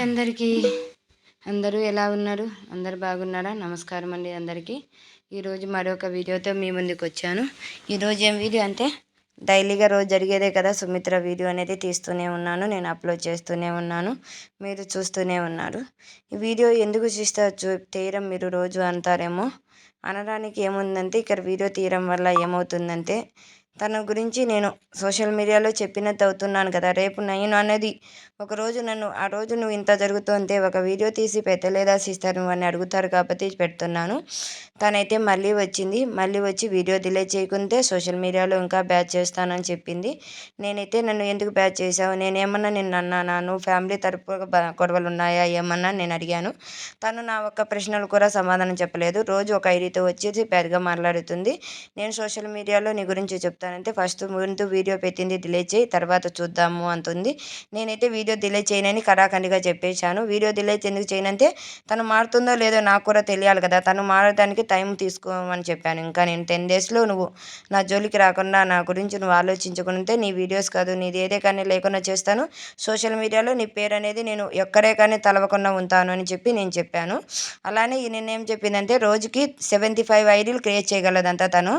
అందరికీ. అందరూ ఎలా ఉన్నారు? అందరూ బాగున్నారా? నమస్కారం అండి అందరికీ. ఈరోజు మరొక వీడియోతో మీ ముందుకొచ్చాను. ఈరోజు ఏం వీడియో అంటే డైలీగా రోజు జరిగేదే కదా, సుమిత్ర వీడియో అనేది తీస్తూనే ఉన్నాను, నేను అప్లోడ్ చేస్తూనే ఉన్నాను, మీరు చూస్తూనే ఉన్నారు. ఈ వీడియో ఎందుకు తీయడం మీరు రోజు అంటారేమో. అనడానికి ఏముందంటే, ఇక్కడ వీడియో తీయడం వల్ల ఏమవుతుందంటే, తన గురించి నేను సోషల్ మీడియాలో చెప్పినట్టు అవుతున్నాను కదా. రేపు నేను అనేది ఒకరోజు నన్ను ఆ రోజు నువ్వు ఇంత జరుగుతుంటే ఒక వీడియో తీసి పెట్టలేదా సిస్టర్ నువ్వు అని అడుగుతారు కాబట్టి పెడుతున్నాను. తనైతే మళ్ళీ వచ్చి వీడియో డిలీట్ చేయకుంటే సోషల్ మీడియాలో ఇంకా బ్యాచ్ చేస్తానని చెప్పింది. నేనైతే నన్ను ఎందుకు బ్యాచ్ చేసావు, నేనేమన్నా నిన్ను అన్నానా, నువ్వు ఫ్యామిలీ తరపు గొడవలు ఉన్నాయా ఏమన్నా నేను అడిగాను. తను నా ఒక్క ప్రశ్నలు కూడా సమాధానం చెప్పలేదు. రోజు ఒక ఐడితో వచ్చేసి బ్యాడ్గా మాట్లాడుతుంది. నేను సోషల్ మీడియాలో నీ గురించి చెప్తానంటే ఫస్ట్ ముందు వీడియో పెట్టింది డిలీట్ చేయి, తర్వాత చూద్దాము అంటుంది. నేనైతే వీడియో డిలీట్ చేయనని కరాఖండిగా చెప్పేశాను. వీడియో డిలీట్ ఎందుకు చేయనంటే, తను మారుతుందో లేదో నాకు కూడా తెలియాలి కదా, తను మారడానికి టైం తీసుకోమని చెప్పాను. ఇంకా నేను 10 డేస్లో నువ్వు నా జోలికి రాకుండా నా గురించి నువ్వు ఆలోచించుకుంటే నీ వీడియోస్ కాదు నీది ఏదే కానీ లేకుండా చేస్తాను. సోషల్ మీడియాలో నీ పేరు అనేది నేను ఎక్కడే కానీ తలవకుండా ఉంటాను అని చెప్పి నేను చెప్పాను. అలానే నిన్నేం చెప్పిందంటే, రోజుకి 75 ఐడీలు క్రియేట్ చేయగలదంట తను.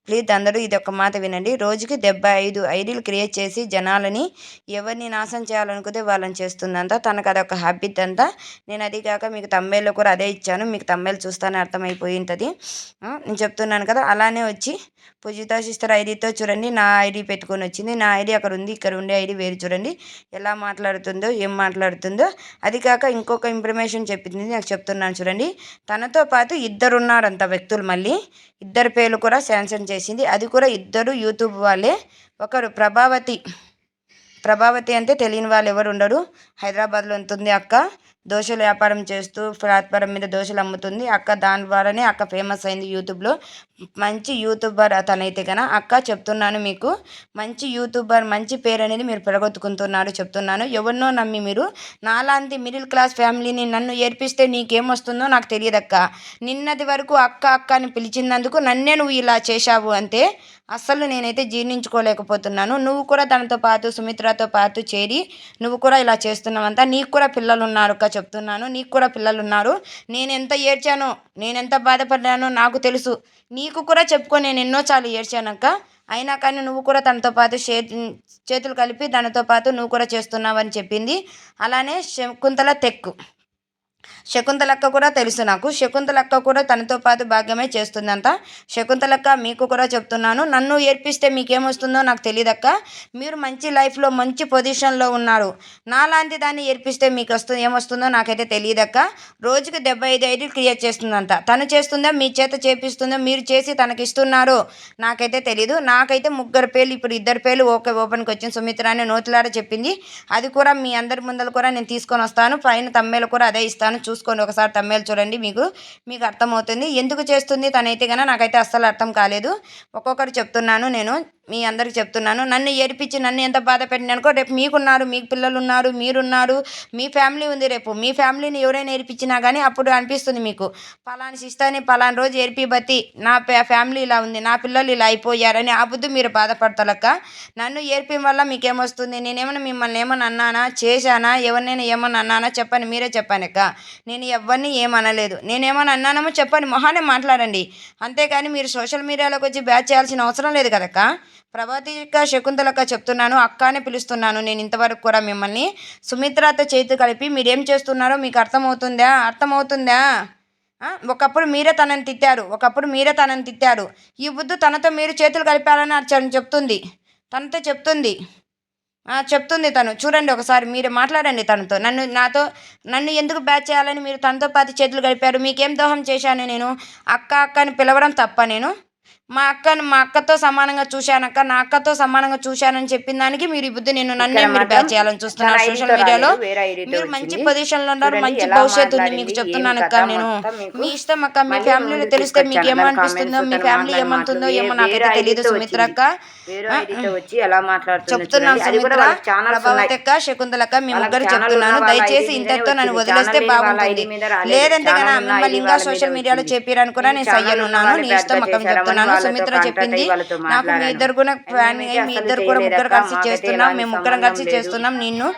ప్లీజ్ అందరూ ఇది ఒక మాట వినండి. రోజుకి 75 ఐడీలు క్రియేట్ చేసి జనాలని ఎవరిని నాశనం చేయాలనుకుంటే వాళ్ళని చేస్తుందంట. తనకు అదొక హ్యాబిట్ అంట. నేను అది కాక మీకు తమ్మెల్లో కూడా అదే ఇచ్చాను, మీకు తమ్మెల్ చూస్తానే అర్థమైపోయి ఉంటుంది. నేను చెప్తున్నాను కదా. అలానే వచ్చి పూజిత సిస్టర్ ఐడితో చూడండి, నా ఐడి పెట్టుకొని వచ్చింది. నా ఐడి అక్కడ ఉంది, ఇక్కడ ఉండే ఐడి వేరు. చూడండి ఎలా మాట్లాడుతుందో, ఏం మాట్లాడుతుందో. అది కాక ఇంకొక ఇన్ఫర్మేషన్ చెప్పింది, నాకు చెప్తున్నాను చూడండి. తనతో పాటు ఇద్దరున్నారంట వ్యక్తులు, మళ్ళీ ఇద్దరు పేర్లు కూడా శాంక్షన్ చేసింది. అది కూడా ఇద్దరు యూట్యూబ్ వాళ్ళే. ఒకరు ప్రభావతి అంటే తెలియని వాళ్ళు ఎవరు ఉండరు. హైదరాబాద్లో ఉంటుంది అక్క. దోశల వ్యాపారం చేస్తూ ప్లాట్ఫారం మీద దోశలు అమ్ముతుంది అక్క. దాని ద్వారానే అక్క ఫేమస్ అయింది యూట్యూబ్లో. మంచి యూట్యూబర్ అతనైతే కన. అక్క చెప్తున్నాను మీకు, మంచి యూట్యూబర్, మంచి పేరు అనేది మీరు పెరగొట్టుకుంటున్నారు చెప్తున్నాను. ఎవరినో నమ్మి మీరు నాలాంటి మిడిల్ క్లాస్ ఫ్యామిలీని నన్ను ఏర్పిస్తే నీకేమొస్తుందో నాకు తెలియదక్క. నిన్నటి వరకు అక్క అక్క అని పిలిచినందుకు నన్నే నువ్వు ఇలా చేశావు అంటే అస్సలు నేనైతే జీర్ణించుకోలేకపోతున్నాను. నువ్వు కూడా తనతో పాటు సుమిత్రతో పాటు చేరి నువ్వు కూడా ఇలా చేస్తున్నావంతా. నీకు కూడా పిల్లలు ఉన్నారు అక్క చెప్తున్నాను, నీకు కూడా పిల్లలు ఉన్నారు. నేను ఎంత ఏడ్చానో, నేను ఎంత బాధపడ్డానో నాకు తెలుసు. నీకు కూడా చెప్పుకో, నేను ఎన్నోసార్లు ఏడ్చానక్క. అయినా కానీ నువ్వు కూడా తనతో పాటు చేతులు కలిపి తనతో పాటు నువ్వు కూడా చేస్తున్నావని చెప్పింది. అలానే శకుంతలక్క కూడా తెలుసు నాకు. శకుంతలక్క కూడా తనతో పాటు భాగ్యమే చేస్తుందంట. శకుంతలక్క మీకు కూడా చెప్తున్నాను, నన్ను ఏర్పిస్తే మీకేమొస్తుందో నాకు తెలియదక్క. మీరు మంచి లైఫ్లో మంచి పొజిషన్లో ఉన్నారు. నాలాంటి దాన్ని ఏర్పిస్తే మీకు ఏమొస్తుందో నాకైతే తెలియదక్క. రోజుకి 75 ఐడీలు క్రియేట్ చేస్తుందంట. తను చేస్తుందో మీ చేత చేపిస్తుందో మీరు చేసి తనకి ఇస్తున్నారో నాకైతే తెలీదు. నాకైతే 3 పేర్లు, ఇప్పుడు 2 పేర్లు ఓపెన్కి వచ్చింది. సుమిత్ర అని నోతులాడ చెప్పింది. అది కూడా మీ అందరి ముందర కూడా నేను తీసుకొని వస్తాను. పైన తమ్మేలు కూడా అదే ఇస్తాను, చూసుకోండి ఒకసారి. తమ్మేలు చూడండి, మీకు అర్థమవుతుంది ఎందుకు చేస్తుంది తనైతే కన్నా. నాకైతే అస్సలు అర్థం కాలేదు. ఒక్కొక్కటి చెప్తున్నాను, నేను మీ అందరికి చెప్తున్నాను. నన్ను ఏడిపించి నన్ను ఎంత బాధ పెట్టినానుకో, రేపు మీకున్నారు, మీకు పిల్లలు ఉన్నారు, మీరున్నారు, మీ ఫ్యామిలీ ఉంది. రేపు మీ ఫ్యామిలీని ఎవరైనా ఏడిపించినా కానీ అప్పుడు అనిపిస్తుంది మీకు, పలాని సిస్టర్ని పలాని రోజు ఏడిపిబట్టి నా ఫ్యామిలీ ఇలా ఉంది, నా పిల్లలు ఇలా అయిపోయారని ఆ బుద్ధి మీరు బాధపడతాలక్క. నన్ను ఏడిపిన వల్ల మీకేమొస్తుంది? నేనేమన్నా మిమ్మల్ని ఏమన్నా అన్నానా, చేశానా, ఎవరినైనా ఏమన్నా అన్నానా చెప్పండి, మీరే చెప్పానక్క. నేను ఎవరిని ఏమనలేదు. నేనేమన్నా అన్నానేమో చెప్పండి, మొహానే మాట్లాడండి. అంతేకాని మీరు సోషల్ మీడియాలోకి వచ్చి బ్యాచ్ చేయాల్సిన అవసరం లేదు కదక్క. ప్రభాతిక శకుంతలక్క చెప్తున్నాను, అక్కనే పిలుస్తున్నాను నేను ఇంతవరకు కూడా మిమ్మల్ని. సుమిత్రతో చేతి కలిపి మీరేం చేస్తున్నారో మీకు అర్థమవుతుందా? ఒకప్పుడు మీరే తనని తిట్టారు. ఈ బుద్ధు తనతో మీరు చేతులు కలిపారని చెప్తుంది. తనతో చెప్తుంది తను. చూడండి ఒకసారి, మీరే మాట్లాడండి తనతో. నన్ను ఎందుకు బ్యాచ్ చేయాలని మీరు తనతో పాటు చేతులు కలిపారు? మీకేం దోహం చేశాను నేను? అక్క అని పిలవడం తప్ప? నేను మా అక్కతో సమానంగా చూశానక్క, నా అక్కతో సమానంగా చూశానని చెప్పిన దానికి మీరు ఈ బుద్ధి నన్నే మీరు బ్యాచ్ చేయాలని చూస్తున్నారు. సోషల్ మీడియాలో మీరు మంచి పొజిషన్లో ఉన్నారు, మంచి భవిష్యత్తు ఉంది మీకు చెప్తున్నాను అక్క. నేను మీ ఇష్టం అక్క. మీ ఫ్యామిలీలో తెలిస్తే మీకు ఏమనిపిస్తుందో, మీ ఫ్యామిలీ ఏమంటుందో ఏమో నాకైతే తెలియదు. సుమిత్ర అక్క చెప్తున్నాను, సుమిత్ర, ప్రభావతి అక్క, శకుంతలక్క, మీ ముగ్గురు చెప్తున్నాను, దయచేసి ఇంతటితో నన్ను వదిలేస్తే బాగుంటుంది. లేదంటే కన్నా మిమ్మల్ని ఇంకా సోషల్ మీడియాలో చెప్పారని కూడా నేను సయ్యనున్నాను. నీ ఇష్టం అక్క చెప్తున్నాను. సుమిత్ర చెప్పింది నాకు, మీ ఇద్దరు కూడా ఫ్యాన్ అయ్యి మీ ఇద్దరు కూడా ముగ్గురు కలిసి చేస్తున్నాం, మేము ముగ్గురం కలిసి చేస్తున్నాం. నిన్ను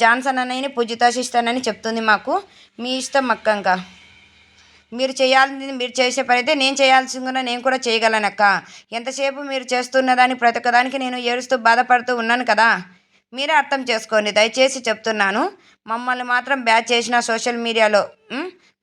జాన్సన్ అన్నయ్యని పూజితాశిస్తానని చెప్తుంది మాకు. మీ ఇష్టం అక్క. ఇంకా మీరు చేయాల్సింది మీరు చేసే పని అయితే నేను చేయాల్సింది కూడా నేను కూడా చేయగలనక్క. ఎంతసేపు మీరు చేస్తున్నదాన్ని ప్రతి ఒక్కదానికి నేను ఏడుస్తూ బాధపడుతూ ఉన్నాను కదా, మీరే అర్థం చేసుకోండి దయచేసి చెప్తున్నాను. మమ్మల్ని మాత్రం బ్యాచ్ చేసిన సోషల్ మీడియాలో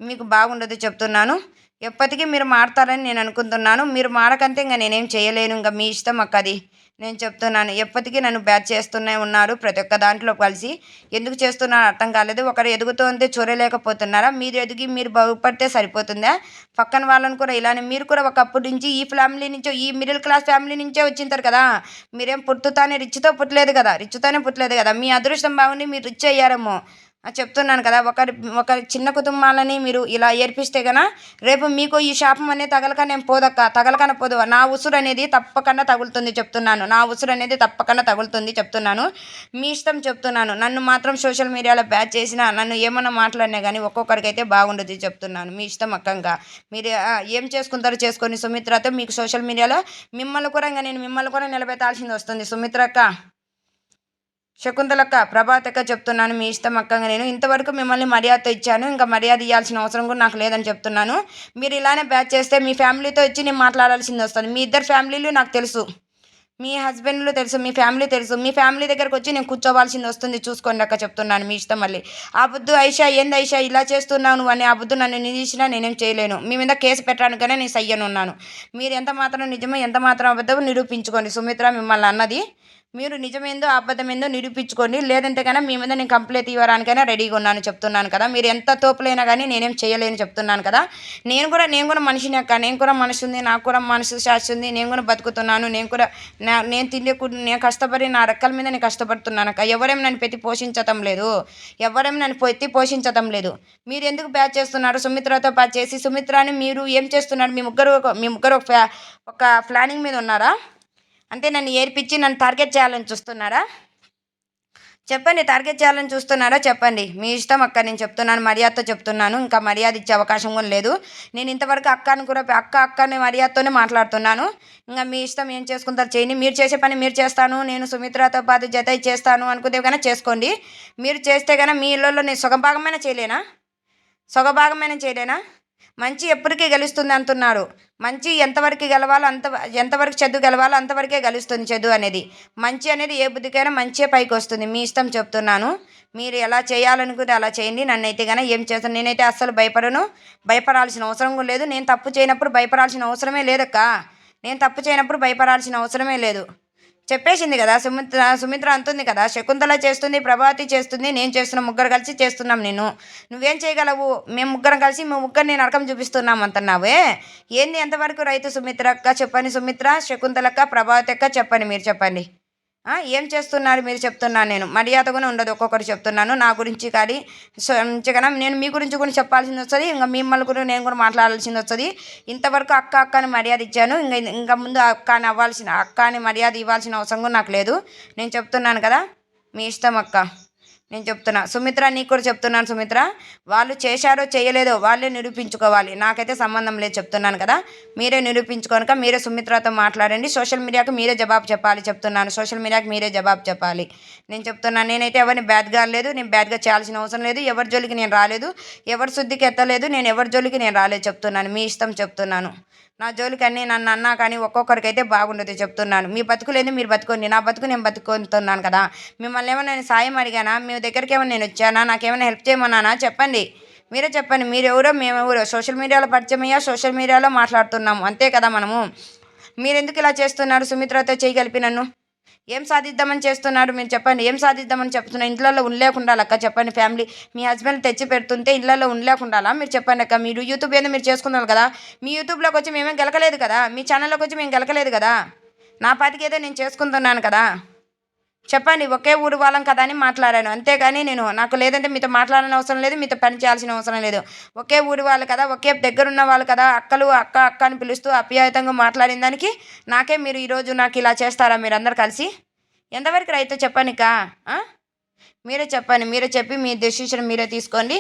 మీకు బాగుండదు చెప్తున్నాను. ఎప్పటికీ మీరు మారతారని నేను అనుకుంటున్నాను. మీరు మారకంటే ఇంకా నేనేం చేయలేను. ఇంకా మీ ఇష్టం అక్క అది. నేను చెప్తున్నాను, ఎప్పటికీ నన్ను బ్యాచ్ చేస్తూనే ఉన్నారు ప్రతి ఒక్క దాంట్లో కలిసి. ఎందుకు చేస్తున్నారో అర్థం కాలేదు. ఒకరు ఎదుగుతుంటే చూడలేకపోతున్నారా? మీరు ఎదిగి మీరు బాగుపడితే సరిపోతుందా? పక్కన వాళ్ళని కూడా ఇలానే మీరు కూడా ఒకప్పటి నుంచి ఈ ఫ్యామిలీ నుంచో ఈ మిడిల్ క్లాస్ ఫ్యామిలీ నుంచే వచ్చింటారు కదా. మీరేం పుట్టుతానే రిచ్తో పుట్టలేదు కదా, రిచ్తోనే పుట్టలేదు కదా. మీ అదృష్టం బాగుండి మీరు రిచ్ అయ్యారేమో. చెప్తున్నాను కదా, ఒకరి చిన్న కుటుంబాలని మీరు ఇలా ఏర్పిస్తే కనుక రేపు మీకు ఈ శాపం అనేది తగలక నేను పోదక్క, తగలకన పోదు. నా ఉసురు అనేది తప్పకుండా తగులుతుంది చెప్తున్నాను. నా ఉసురు అనేది తప్పకుండా తగులుతుంది చెప్తున్నాను. మీ ఇష్టం చెప్తున్నాను. నన్ను మాత్రం సోషల్ మీడియాలో బ్యాచ్ చేసినా నన్ను ఏమన్నా మాట్లాడినా కానీ ఒక్కొక్కరికైతే బాగుండదు చెప్తున్నాను. మీ ఇష్టం అక్కంగా మీరు ఏం చేసుకుంటారో చేసుకొని సుమిత్రతో మీకు సోషల్ మీడియాలో మిమ్మల్ని కూడా నిలబెట్టాల్సింది వస్తుంది సుమిత్రక్క, శకుంతలక్క, ప్రభాతక్క చెప్తున్నాను. మీ ఇష్టం అక్కగా నేను ఇంతవరకు మిమ్మల్ని మర్యాద ఇచ్చాను. ఇంకా మర్యాద ఇవ్వాల్సిన అవసరం కూడా నాకు లేదని చెప్తున్నాను. మీరు ఇలానే బ్యాచ్ చేస్తే మీ ఫ్యామిలీతో వచ్చి నేను మాట్లాడాల్సింది వస్తుంది. మీ ఇద్దరు ఫ్యామిలీలు నాకు తెలుసు, మీ హస్బెండ్లు తెలుసు, మీ ఫ్యామిలీ తెలుసు. మీ ఫ్యామిలీ దగ్గరకు వచ్చి నేను కూర్చోవాల్సింది వస్తుంది. చూసుకోండి అక్క చెప్తున్నాను. మీ ఇష్టం. మళ్ళీ ఆ బుద్ధు ఐషా ఏంది ఐషా ఇలా చేస్తున్నావు నువ్వు అని ఆ బుద్ధు నన్ను నిలిచినా నేనేం చేయలేను. మీ మీద కేసు పెట్టడానికనే నేను సయ్యనున్నాను. మీరు ఎంత మాత్రం నిజమో ఎంత మాత్రం అబద్ధమో నిరూపించుకోండి. సుమిత్ర మిమ్మల్ని అన్నది మీరు నిజమేందో అబద్ధమేందో నిరూపించుకోండి. లేదంటే కన్నా మీ మీద నేను కంప్లైంట్ ఇవ్వడానికైనా రెడీగా ఉన్నాను చెప్తున్నాను కదా. మీరు ఎంత తోపులైనా కానీ నేనేం చేయలేను చెప్తున్నాను కదా. నేను కూడా మనిషిని అక్క. నేను కూడా మనసు ఉంది, నాకు కూడా మనసు శాస్త్రం ఉంది. నేను కూడా బతుకుతున్నాను. నేను తిండి నేను కష్టపడి నా రెక్కల మీద నేను కష్టపడుతున్నాను అక్క. ఎవరేం నన్ను పెట్టి పోషించటం లేదు. ఎవరేం నన్ను పెట్టి పోషించటం లేదు. మీరు ఎందుకు బ్యాచ్ చేస్తున్నారు? సుమిత్రతో బ్యాచ్ చేసి సుమిత్రని మీరు ఏం చేస్తున్నారు? మీ ముగ్గురు ఒక ప్లానింగ్ మీద ఉన్నారా? అంటే నన్ను ఏర్పించి నన్ను టార్గెట్ చేయాలని చూస్తున్నారా? చెప్పండి. టార్గెట్ చేయాలని చూస్తున్నారా? చెప్పండి. మీ ఇష్టం అక్క. నేను చెప్తున్నాను, మర్యాదతో చెప్తున్నాను. ఇంకా మర్యాద ఇచ్చే అవకాశం కూడా లేదు. నేను ఇంతవరకు అక్కని మర్యాదతోనే మాట్లాడుతున్నాను. ఇంకా మీ ఇష్టం ఏం చేసుకుంటారు చేయండి. మీరు చేసే పని మీరు చేస్తాను, నేను సుమిత్రతో పాటు జత చేస్తాను అనుకుంటే కన్నా చేసుకోండి. మీరు చేస్తే కన్నా మీ ఇళ్ళల్లో నేను సగభాగమైనా చేయలేనా? మంచి ఎప్పటికీ గెలుస్తుంది అంటున్నారు. మంచి ఎంతవరకు గెలవాలో ఎంతవరకు చెడు గెలవాలో అంతవరకే గెలుస్తుంది చెడు అనేది. మంచి అనేది ఏ బుద్ధికైనా మంచే పైకి వస్తుంది. మీ ఇష్టం చెప్తున్నాను. మీరు ఎలా చేయాలనుకుంటే అలా చేయండి. నన్నైతే కానీ ఏం చేస్తాను. నేనైతే అస్సలు భయపడను. భయపడాల్సిన అవసరం కూడా లేదు. నేను తప్పు చేయనప్పుడు భయపడాల్సిన అవసరమే లేదక్క. నేను తప్పు చేయనప్పుడు భయపడాల్సిన అవసరమే లేదు. చెప్పేసింది కదా సుమిత్ర అంటుంది కదా, శకుంతల చేస్తుంది, ప్రభావతి చేస్తుంది, నేను చేస్తున్నా, ముగ్గురు కలిసి చేస్తున్నాం. నువ్వేం చేయగలవు? మేము ముగ్గురం కలిసి నేను నరకం చూపిస్తున్నాం అంటున్నావే. ఏంది ఎంతవరకు రైతు? సుమిత్ర అక్క చెప్పండి. సుమిత్ర, శకుంతలక్క, ప్రభావతి అక్క చెప్పండి. మీరు చెప్పండి. ఏం చేస్తున్నారు మీరు? చెప్తున్నాను. నేను మర్యాదగానే ఉండదు. ఒక్కొక్కరు చెప్తున్నాను నా గురించి కానీ కన్నా నేను మీ గురించి కూడా చెప్పాల్సింది వస్తుంది. ఇంకా మిమ్మల్ని కూడా నేను కూడా మాట్లాడాల్సింది వస్తుంది. ఇంతవరకు అక్కని మర్యాద ఇచ్చాను. ఇంకా ముందు అక్కని మర్యాద ఇవ్వాల్సిన అవసరం కూడా నాకు లేదు. నేను చెప్తున్నాను కదా. మీ ఇష్టం అక్క. నేను చెప్తున్నా సుమిత్ర, నీకు కూడా చెప్తున్నాను సుమిత్ర. వాళ్ళు చేశారో చేయలేదో వాళ్ళే నిరూపించుకోవాలి. నాకైతే సంబంధం లేదు చెప్తున్నాను కదా. మీరే నిరూపించుకోనక మీరే సుమిత్రతో మాట్లాడండి. సోషల్ మీడియాకి మీరే జవాబు చెప్పాలి చెప్తున్నాను. సోషల్ మీడియాకి మీరే జవాబు చెప్పాలి. నేను చెప్తున్నాను. నేనైతే ఎవరిని బ్యాడ్గా లేదు. నేను బ్యాడ్గా చేయాల్సిన అవసరం లేదు. ఎవరి జోలికి నేను రాలేదు. ఎవరి శుద్ధికి ఎత్తలేదు. నేను ఎవరి జోలికి నేను రాలేదు చెప్తున్నాను. మీ ఇష్టం చెప్తున్నాను. నా జోలికి అన్నీ నన్ను అన్నా కానీ ఒక్కొక్కరికైతే బాగుండదు చెప్తున్నాను. మీ బతుకులేని మీరు బతుకోండి. నా బతుకు నేను బతుకుంటున్నాను కదా. మిమ్మల్ని ఏమైనా నేను సాయం అడిగానా? మీ దగ్గరికి ఏమైనా నేను వచ్చానా? నాకేమైనా హెల్ప్ చేయమన్నానా? చెప్పండి. మీరే చెప్పండి. మీరెవరో మేమెవరో సోషల్ మీడియాలో పరిచయం అయ్యా, సోషల్ మీడియాలో మాట్లాడుతున్నాము అంతే కదా మనము. మీరెందుకు ఇలా చేస్తున్నారు? సుమిత్రతో చేయగలిపి నన్ను ఏం సాధిద్దామని చేస్తున్నారు? మీరు చెప్పండి. ఏం సాధిద్దామని చెప్తున్నారు? ఇంట్లో ఉండలేకుండా అక్క చెప్పండి. ఫ్యామిలీ మీ హస్బెండ్ తెచ్చి పెడుతుంటే ఇళ్ళల్లో ఉండలేకుండా మీరు చెప్పండి అక్క. మీరు యూట్యూబ్ ఏదో మీరు చేసుకున్నారు కదా. మీ యూట్యూబ్లోకి వచ్చి మేమేం గెలకలేదు కదా. మీ ఛానల్లోకి వచ్చి మేము గెలకలేదు కదా. నా పాటికి ఏదో నేను చేసుకుంటున్నాను కదా. చెప్పండి. ఒకే ఊరు వాళ్ళం కదా అని మాట్లాడాను అంతేగాని నాకు లేదంటే మీతో మాట్లాడాల్సిన అవసరం లేదు, మీతో పని చేయాల్సిన అవసరం లేదు. ఒకే ఊరి వాళ్ళు కదా, ఒకే దగ్గరున్న వాళ్ళు కదా, అక్క అని పిలుస్తూ అప్యాయతంగా మాట్లాడిన దానికి నాకే మీరు ఈరోజు నాకు ఇలా చేస్తారా మీరు అందరు కలిసి? ఎంతవరకు రైతు చెప్పనిక? మీరే చెప్పండి. మీరే చెప్పి మీ డెసిషన్ మీరే తీసుకోండి.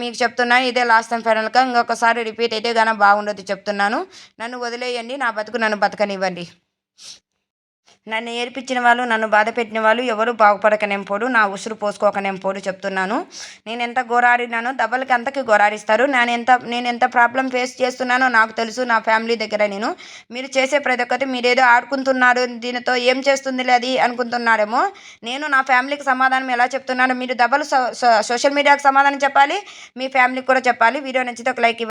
మీకు చెప్తున్నాను. ఇదే లాస్ట్ టైం ఫైనల్గా. ఇంకొకసారి రిపీట్ అయితే కానీ బాగుండదు చెప్తున్నాను. నన్ను వదిలేయండి. నా బతుకు నన్ను బతకనివ్వండి. నన్ను ఏడిపించిన వాళ్ళు, నన్ను బాధ పెట్టిన వాళ్ళు ఎవరు బాగుపడకనేం పోడు, నా ఉసురు పోసుకోకనేం పోడు చెప్తున్నాను. నేను ఎంత గోరాడినానో దెబ్బలకి అంతకి గోరాడిస్తారు. నేను ఎంత ప్రాబ్లం ఫేస్ చేస్తున్నానో నాకు తెలుసు. నా ఫ్యామిలీ దగ్గర మీరు చేసే ప్రతి ఒక్కటి మీరేదో ఆడుకుంటున్నారు, దీనితో ఏం చేస్తుందిలే అది అనుకుంటున్నారేమో. నేను నా ఫ్యామిలీకి సమాధానం ఎలా చెప్తున్నానో మీరు దెబ్బలు సోషల్ మీడియాకి సమాధానం చెప్పాలి, మీ ఫ్యామిలీకి కూడా చెప్పాలి. వీడియో నచ్చితే ఒక లైక్ ఇవ్వండి.